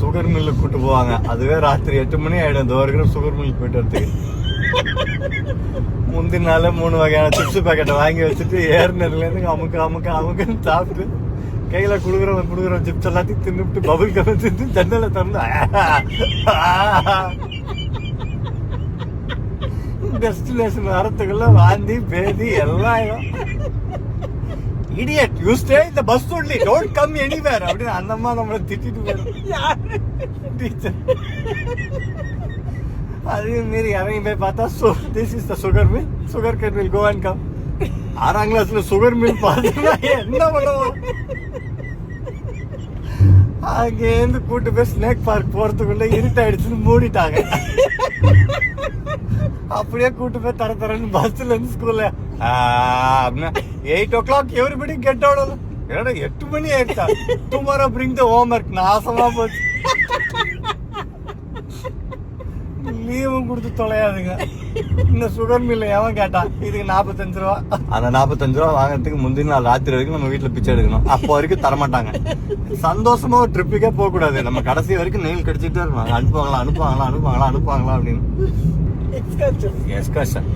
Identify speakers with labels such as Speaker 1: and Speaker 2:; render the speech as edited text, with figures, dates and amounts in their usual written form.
Speaker 1: Sugar mill கூட்டு போவாங்க. அதுவே ராத்திரி 8 மணி ஆயிடும். தோறுக்கிற சுகர் மில் போயிட்டு வரதுக்கு முந்தின நாளே 3 வகையான சிப்ஸ் பேக்கெட்டை வாங்கி வச்சுட்டு ஏறினதுல இருந்து அமுக்குன்னு சாப்பிட்டு கையில குடுக்குற சிப்ஸ் எல்லாத்தையும் தின்னுட்டு பபுள் கம் தின்னு ஜன்னலை திறந்து டெஸ்டினேஷன் வரத்துக்குள்ள வாந்தி பேதி எல்லாம் இடியட் யூ ஸ்டே இந்த bus only don't come anywhere அப்படின்னு அந்த அம்மா நம்மளை திட்டிட்டு போயிடும் டீச்சர். அதையும் மீறி இறங்கி போய் பார்த்தா this is the sugar mill, sugar cane will go and come. 6ஆம் கிளாஸ்ல சுகர் மில் பார்த்தீங்கன்னா என்ன பண்ணுவோம்? அங்கேருந்து கூட்டு போய் ஸ்னேக் பார்க் போறதுக்குள்ள இருட்டாயிடுச்சுன்னு மூடிட்டாங்க. அப்படியே கூட்டு போய் தரன்னு பஸ்ல இருந்து ஸ்கூல்ல அப்படின்னா 8 o'clock எவ்ரிபடி கெட் அவுட். என்னடா 8 மணி ஆயிடுச்சா? Tomorrow bring the homework. நாசமா போச்சு. லீவும் கொடுத்து தொலையாதுங்க. இந்த சுகர் மில்ல எவன் கேட்டான்? இதுக்கு 45 ரூபா. அந்த 45 ரூபா வாங்கறதுக்கு முந்தின நாள் ராத்திரி வரைக்கும் நம்ம வீட்டுல பிச்சை எடுக்கணும். அப்போ வரைக்கும் தரமாட்டாங்க. சந்தோஷமா ஒரு ட்ரிப்புக்கே போக கூடாது. நம்ம கடைசி வரைக்கும் நெயில் கடிச்சிட்டே இருப்பாங்க. அனுப்புவாங்களா அப்படின்னு. எஸ்கர்ஷன்